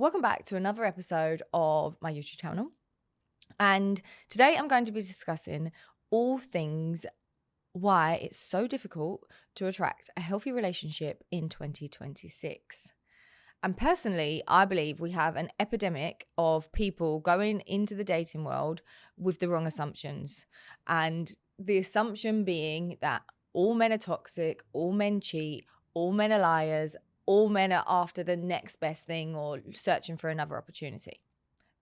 Welcome back to another episode of my YouTube channel. And today I'm going to be discussing all things why it's so difficult to attract a healthy relationship in 2026. And personally, I believe we have an epidemic of people going into the dating world with the wrong assumptions. And the assumption being that all men are toxic, all men cheat, all men are liars, all men are after the next best thing or searching for another opportunity.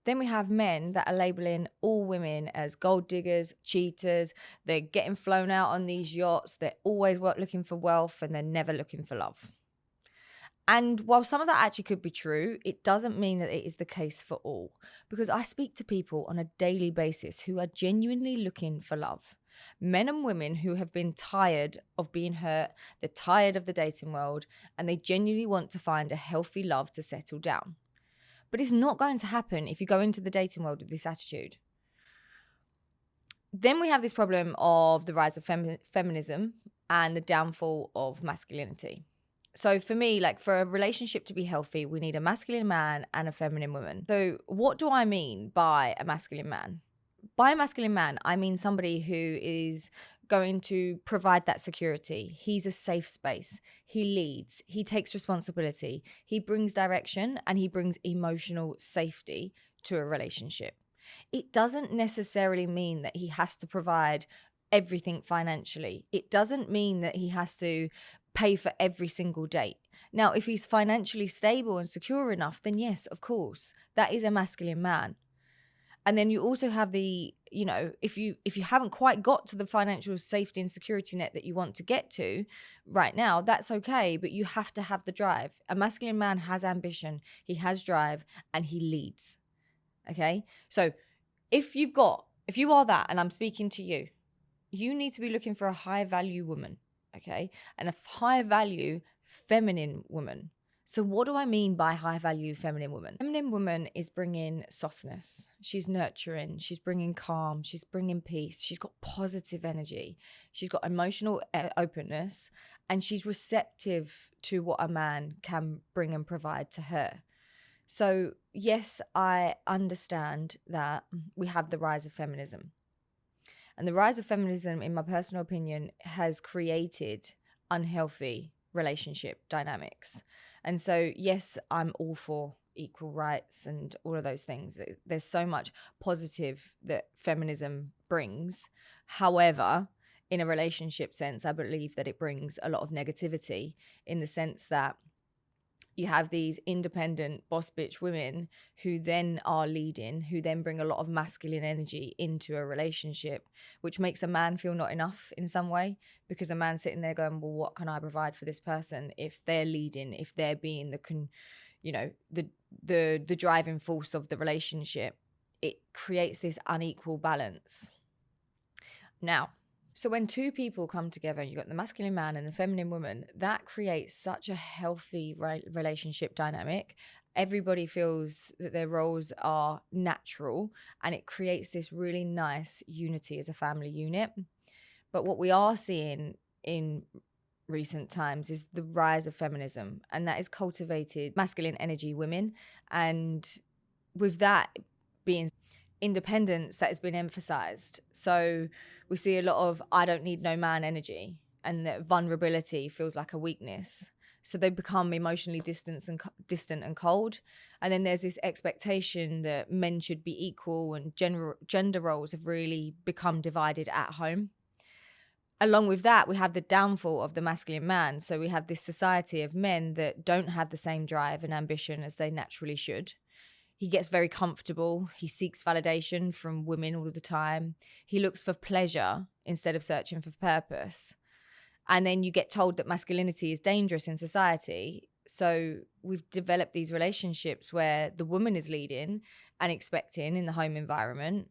Then we have men that are labeling all women as gold diggers, cheaters. They're getting flown out on these yachts. They're always looking for wealth and they're never looking for love. And while some of that actually could be true, it doesn't mean that it is the case for all. Because I speak to people on a daily basis who are genuinely looking for love. Men and women who have been tired of being hurt, they're tired of the dating world, and they genuinely want to find a healthy love to settle down. But it's not going to happen if you go into the dating world with this attitude. Then we have this problem of the rise of feminism and the downfall of masculinity. So for me, like for a relationship to be healthy, we need a masculine man and a feminine woman. So what do I mean by a masculine man? By a masculine man, I mean somebody who is going to provide that security. He's a safe space. He leads. He takes responsibility. He brings direction and he brings emotional safety to a relationship. It doesn't necessarily mean that he has to provide everything financially. It doesn't mean that he has to pay for every single date. Now, if he's financially stable and secure enough, then yes, of course, that is a masculine man. And then you also have the, if you haven't quite got to the financial safety and security net that you want to get to right now, that's okay, but you have to have the drive. A masculine man has ambition, he has drive, and he leads. Okay? So if you are that, and I'm speaking to you, you need to be looking for a high value woman, okay? And a high value feminine woman. So what do I mean by high value feminine woman? Feminine woman is bringing softness. She's nurturing. She's bringing calm. She's bringing peace. She's got positive energy. She's got emotional openness, and she's receptive to what a man can bring and provide to her. So yes, I understand that we have the rise of feminism. And the rise of feminism, in my personal opinion, has created unhealthy relationship dynamics. And so, yes, I'm all for equal rights and all of those things. There's so much positive that feminism brings. However, in a relationship sense, I believe that it brings a lot of negativity in the sense that you have these independent boss bitch women who then are leading, who then bring a lot of masculine energy into a relationship, which makes a man feel not enough in some way, because a man's sitting there going, well, what can I provide for this person if they're leading, if they're being the driving force of the relationship? It creates this unequal balance. Now, so when two people come together and you've got the masculine man and the feminine woman, that creates such a healthy relationship dynamic. Everybody feels that their roles are natural, and it creates this really nice unity as a family unit. But what we are seeing in recent times is the rise of feminism, and that is cultivated masculine energy women. And with that being independence that has been emphasized. So we see a lot of I don't need no man energy, and that vulnerability feels like a weakness. So they become emotionally distant and cold. And then there's this expectation that men should be equal, and gender roles have really become divided at home. Along with that, we have the downfall of the masculine man. So we have this society of men that don't have the same drive and ambition as they naturally should. He gets very comfortable. He seeks validation from women all the time. He looks for pleasure instead of searching for purpose. And then you get told that masculinity is dangerous in society. So we've developed these relationships where the woman is leading and expecting in the home environment.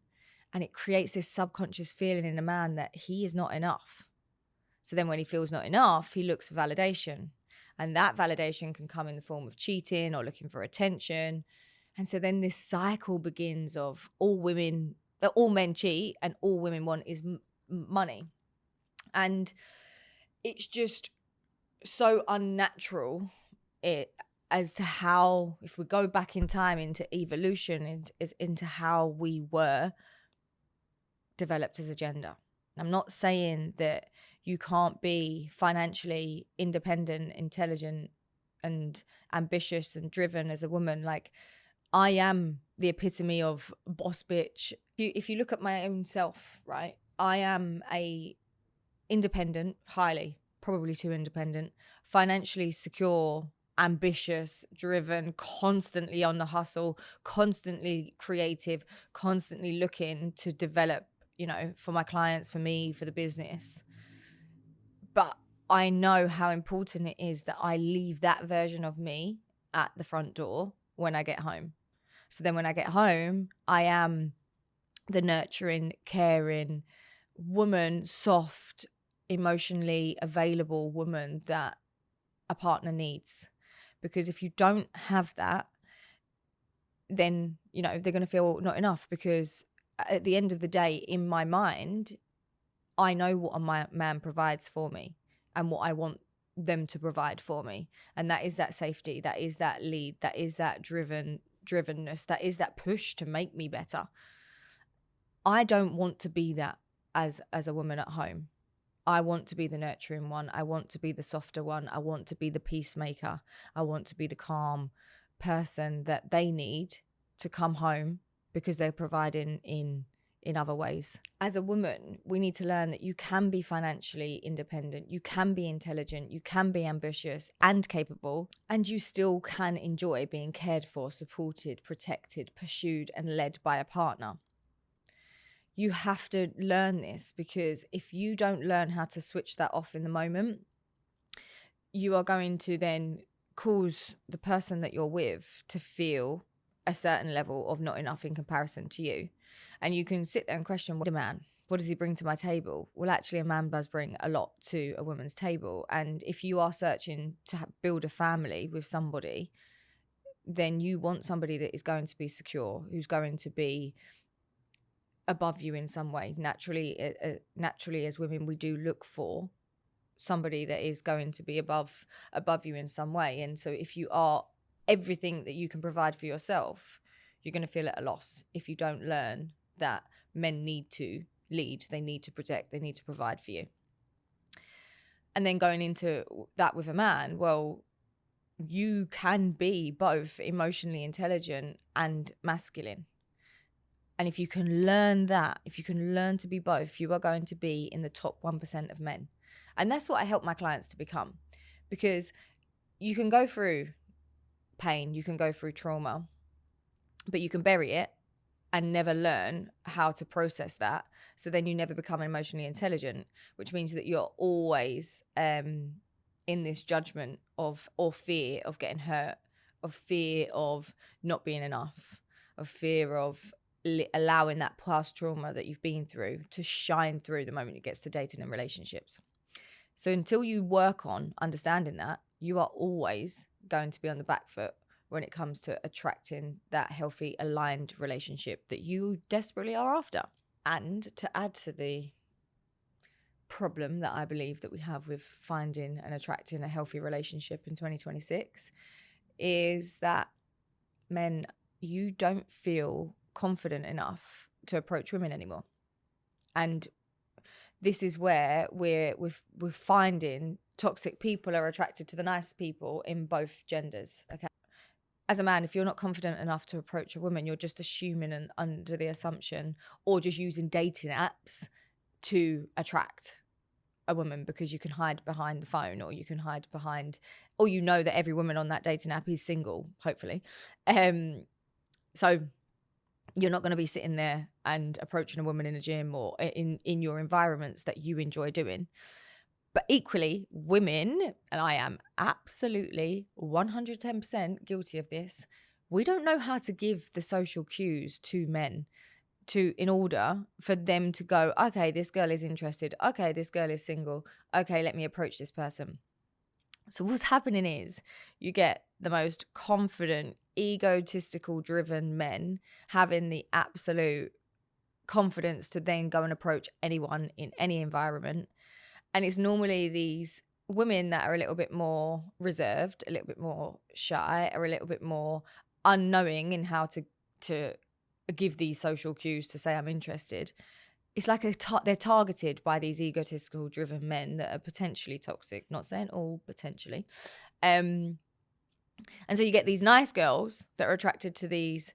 And it creates this subconscious feeling in a man that he is not enough. So then when he feels not enough, he looks for validation. And that validation can come in the form of cheating or looking for attention. And so then this cycle begins of all men cheat and all women want is money. And it's just so unnatural as to how, if we go back in time into evolution, into how we were developed as a gender. I'm not saying that you can't be financially independent, intelligent, and ambitious and driven as a woman. Like, I am the epitome of boss bitch. If you look at my own self, right, I am a independent, highly, probably too independent, financially secure, ambitious, driven, constantly on the hustle, constantly creative, constantly looking to develop, for my clients, for me, for the business. But I know how important it is that I leave that version of me at the front door when I get home. So then when I get home, I am the nurturing, caring woman, soft, emotionally available woman that a partner needs. Because if you don't have that, then, they're going to feel not enough, because at the end of the day, in my mind, I know what a man provides for me and what I want them to provide for me. And that is that safety, that is that lead, that is that drivenness, that is that push to make me better. I don't want to be that as a woman at home. I want to be the nurturing one. I want to be the softer one. I want to be the peacemaker. I want to be the calm person that they need to come home, because they're providing in other ways. As a woman, we need to learn that you can be financially independent, you can be intelligent, you can be ambitious and capable, and you still can enjoy being cared for, supported, protected, pursued, and led by a partner. You have to learn this, because if you don't learn how to switch that off in the moment, you are going to then cause the person that you're with to feel a certain level of not enough in comparison to you. And you can sit there and question, what a man, what does he bring to my table? Well, actually, a man does bring a lot to a woman's table. And if you are searching to build a family with somebody, then you want somebody that is going to be secure, who's going to be above you in some way. Naturally, as women, we do look for somebody that is going to be above you in some way. And so if you are everything that you can provide for yourself, you're going to feel at a loss if you don't learn that men need to lead, they need to protect, they need to provide for you. And then going into that with a man, well, you can be both emotionally intelligent and masculine. And if you can learn that, if you can learn to be both, you are going to be in the top 1% of men. And that's what I help my clients to become. Because you can go through pain, you can go through trauma, but you can bury it and never learn how to process that. So then you never become emotionally intelligent, which means that you're always in this judgment of, or fear of getting hurt, of fear of not being enough, of fear of allowing that past trauma that you've been through to shine through the moment it gets to dating and relationships. So until you work on understanding that, you are always going to be on the back foot when it comes to attracting that healthy, aligned relationship that you desperately are after. And to add to the problem that I believe that we have with finding and attracting a healthy relationship in 2026 is that men, you don't feel confident enough to approach women anymore. And this is where we're finding toxic people are attracted to the nice people in both genders. Okay. As a man, if you're not confident enough to approach a woman, you're just assuming and under the assumption, or just using dating apps to attract a woman, because you can hide behind the phone, or you can hide behind, or you know that every woman on that dating app is single, hopefully. So you're not going to be sitting there and approaching a woman in a gym or in your environments that you enjoy doing. But equally, women, and I am absolutely 110% guilty of this, we don't know how to give the social cues to men in order for them to go, okay, this girl is interested. Okay, this girl is single. Okay, let me approach this person. So what's happening is you get the most confident, egotistical driven men having the absolute confidence to then go and approach anyone in any environment. And it's normally these women that are a little bit more reserved, a little bit more shy, or a little bit more unknowing in how to give these social cues to say I'm interested. It's like they're targeted by these egotistical driven men that are potentially toxic, not saying all, potentially. And so you get these nice girls that are attracted to these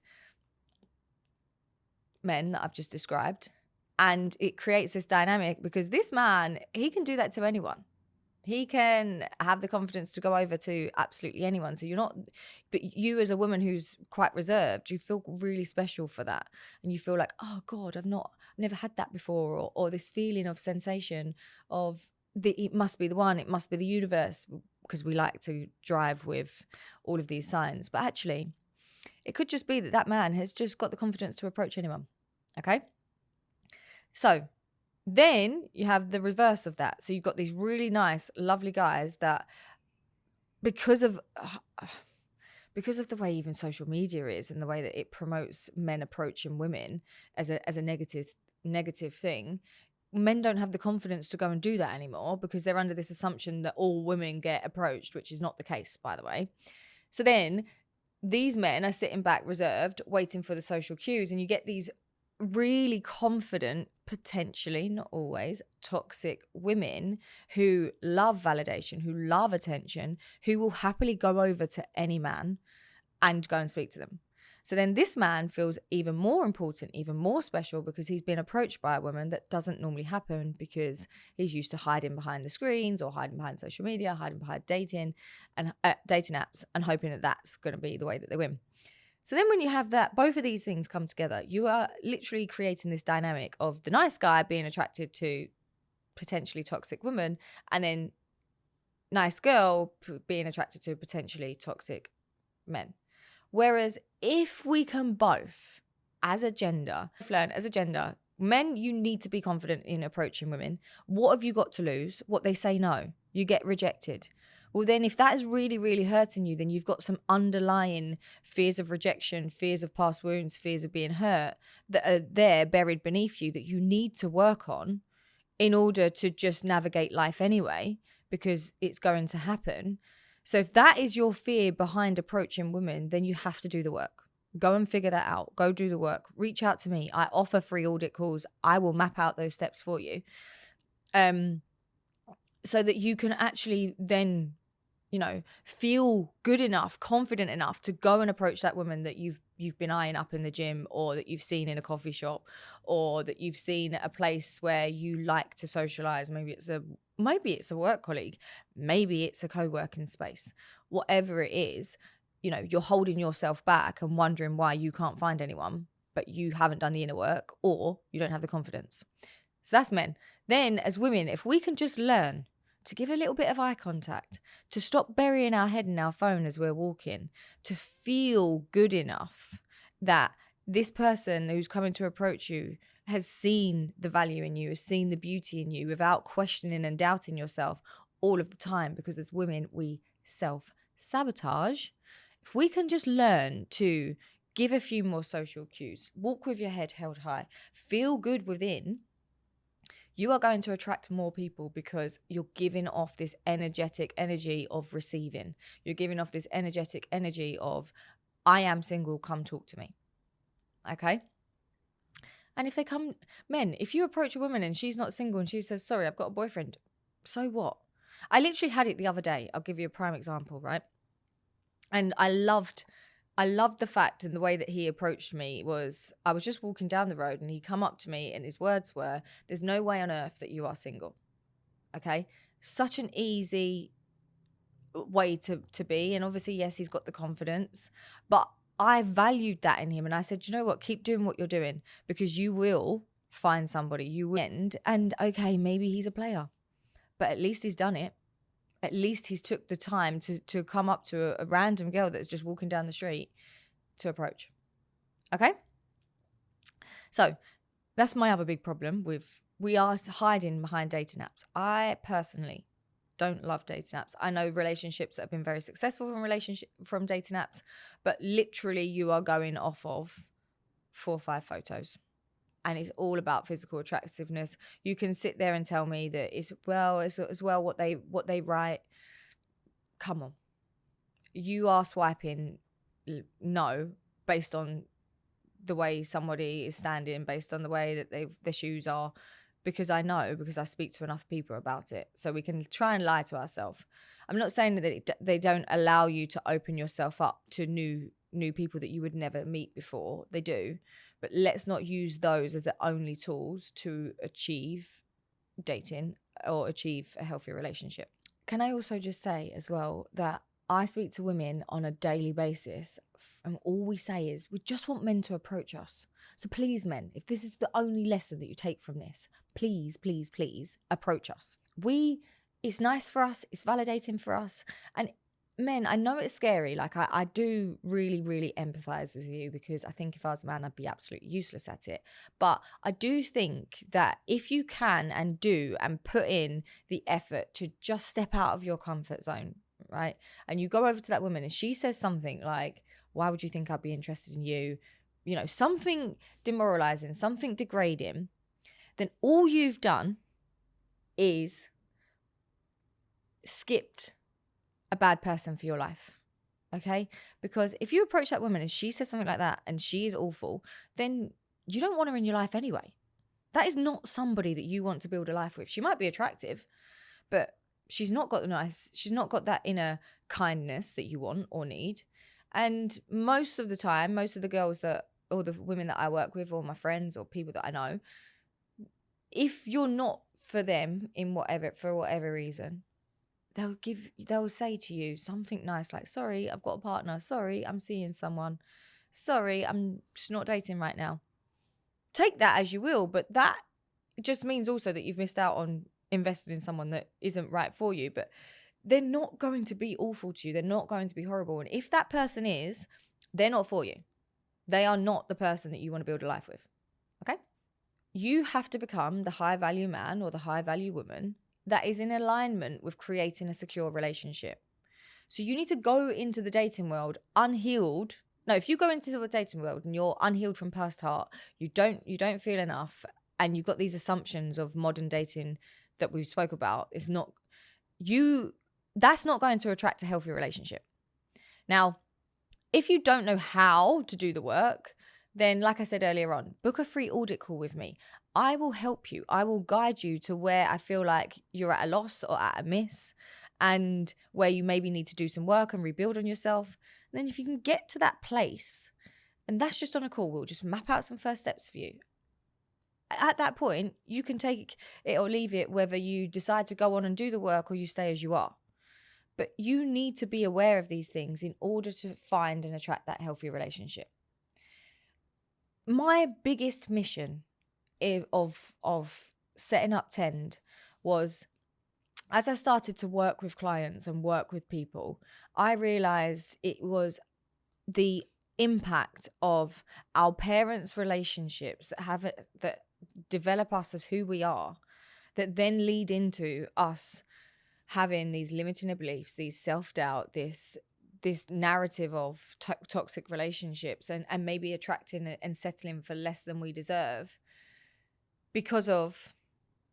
men that I've just described, and it creates this dynamic because this man, he can do that to anyone. He can have the confidence to go over to absolutely anyone. So you're not, but you as a woman who's quite reserved, you feel really special for that. And you feel like, oh God, I've never had that before. Or this feeling of sensation of it must be the one, it must be the universe, because we like to drive with all of these signs. But actually, it could just be that man has just got the confidence to approach anyone. Okay. So then you have the reverse of that. So you've got these really nice, lovely guys that because of the way even social media is and the way that it promotes men approaching women as a negative thing, men don't have the confidence to go and do that anymore because they're under this assumption that all women get approached, which is not the case, by the way. So then these men are sitting back reserved, waiting for the social cues, and you get these really confident, potentially, not always, toxic women who love validation, who love attention, who will happily go over to any man and go and speak to them. So then this man feels even more important, even more special because he's been approached by a woman that doesn't normally happen because he's used to hiding behind the screens or hiding behind social media, hiding behind dating apps and hoping that that's going to be the way that they win. So then when you have that, both of these things come together, you are literally creating this dynamic of the nice guy being attracted to potentially toxic woman and then nice girl being attracted to potentially toxic men. Whereas if we can both, as a gender, men, you need to be confident in approaching women. What have you got to lose? What they say no. You get rejected. Well, then if that is really, really hurting you, then you've got some underlying fears of rejection, fears of past wounds, fears of being hurt that are there buried beneath you that you need to work on in order to just navigate life anyway, because it's going to happen. So if that is your fear behind approaching women, then you have to do the work. Go and figure that out. Go do the work. Reach out to me. I offer free audit calls. I will map out those steps for you. So that you can actually then, feel good enough, confident enough to go and approach that woman that you've been eyeing up in the gym, or that you've seen in a coffee shop, or that you've seen at a place where you like to socialize. Maybe it's a work colleague, maybe it's a co-working space. Whatever it is, you're holding yourself back and wondering why you can't find anyone, but you haven't done the inner work or you don't have the confidence. So that's men. Then as women, if we can just learn to give a little bit of eye contact, to stop burying our head in our phone as we're walking, to feel good enough that this person who's coming to approach you has seen the value in you, has seen the beauty in you without questioning and doubting yourself all of the time, because as women, we self-sabotage. If we can just learn to give a few more social cues, walk with your head held high, feel good within, you are going to attract more people because you're giving off this energetic energy of receiving. You're giving off this energetic energy of, I am single, come talk to me. Okay? And if if you approach a woman and she's not single and she says, sorry, I've got a boyfriend, so what? I literally had it the other day. I'll give you a prime example, right? And I loved the fact, and the way that he approached me was, I was just walking down the road and he come up to me and his words were, there's no way on earth that you are single. Okay? Such an easy way to be. And obviously, yes, he's got the confidence, but I valued that in him. And I said, you know what? Keep doing what you're doing, because you will find somebody, you will end. And okay, maybe he's a player, but at least he's done it. At least he's took the time to come up to a random girl that's just walking down the street to approach. Okay? So that's my other big problem we are hiding behind dating apps. I personally don't love dating apps. I know relationships that have been very successful from dating apps, but literally you are going off of 4 or 5 photos and it's all about physical attractiveness. You can sit there and tell me that it's as well what they write. Come on. You are swiping no based on the way somebody is standing, based on the way that their shoes are, because I speak to enough people about it. So we can try and lie to ourselves. I'm not saying that they don't allow you to open yourself up to new people that you would never meet before. They do, but let's not use those as the only tools to achieve dating or achieve a healthy relationship. Can I also just say as well that I speak to women on a daily basis, and all we say is we just want men to approach us. So please, men, if this is the only lesson that you take from this, please, please, please approach us. It's nice for us. It's validating for us. And men, I know it's scary. Like I do really, really empathize with you, because I think if I was a man, I'd be absolutely useless at it. But I do think that if you can and do and put in the effort to just step out of your comfort zone, right? And you go over to that woman and she says something like, why would you think I'd be interested in you? You know, something demoralizing, something degrading, then all you've done is skipped a bad person for your life. Okay? Because if you approach that woman and she says something like that and she is awful, then you don't want her in your life anyway. That is not somebody that you want to build a life with. She might be attractive, but she's not got that inner kindness that you want or need. And most of the time, most of the girls or the women that I work with, or my friends or people that I know, if you're not for them for whatever reason, they'll say to you something nice like, sorry, I've got a partner. Sorry, I'm seeing someone. Sorry, I'm just not dating right now. Take that as you will, but that just means also that you've missed out on invested in someone that isn't right for you. But they're not going to be awful to you. They're not going to be horrible. And if that person is, they're not for you. They are not the person that you want to build a life with. Okay? You have to become the high value man or the high value woman that is in alignment with creating a secure relationship. So you need to go into the dating world unhealed. No, if you go into the dating world and you're unhealed from past heart, you don't feel enough, and you've got these assumptions of modern dating that we spoke about, that's not going to attract a healthy relationship. Now, if you don't know how to do the work, then like I said earlier on, book a free audit call with me. I will help you. I will guide you to where I feel like you're at a loss or at a miss, and where you maybe need to do some work and rebuild on yourself. And then if you can get to that place, and that's just on a call, we'll just map out some first steps for you. At that point, you can take it or leave it, whether you decide to go on and do the work or you stay as you are. But you need to be aware of these things in order to find and attract that healthy relationship. My biggest mission of setting up Tend was, as I started to work with clients and work with people, I realized it was the impact of our parents' relationships that develop us as who we are, that then lead into us having these limiting beliefs, these self-doubt, this narrative of toxic relationships, and maybe attracting and settling for less than we deserve because of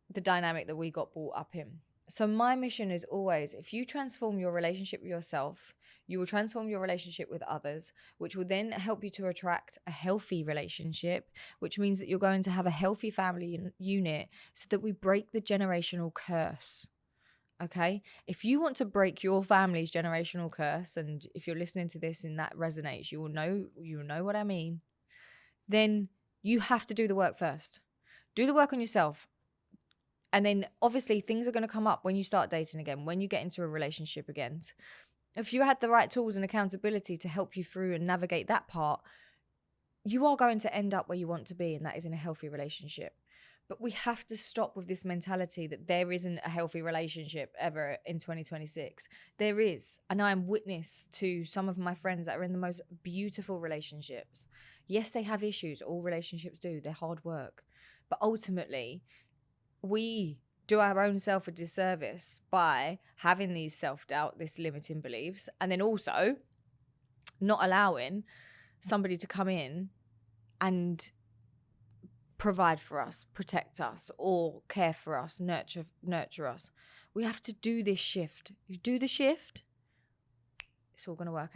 the dynamic that we got brought up in. So my mission is always, if you transform your relationship with yourself, you will transform your relationship with others, which will then help you to attract a healthy relationship, which means that you're going to have a healthy family unit, so that we break the generational curse. Okay? If you want to break your family's generational curse, and if you're listening to this and that resonates, you will know what I mean, then you have to do the work first. Do the work on yourself. And then obviously things are going to come up when you start dating again, when you get into a relationship again. If you had the right tools and accountability to help you through and navigate that part, you are going to end up where you want to be, and that is in a healthy relationship. But we have to stop with this mentality that there isn't a healthy relationship ever in 2026. There is. And I am witness to some of my friends that are in the most beautiful relationships. Yes, they have issues. All relationships do. They're hard work. But ultimately, we do our own self a disservice by having these self-doubt, this limiting beliefs, and then also not allowing somebody to come in and provide for us, protect us, or care for us, nurture us. We have to do this shift. You do the shift, it's all going to work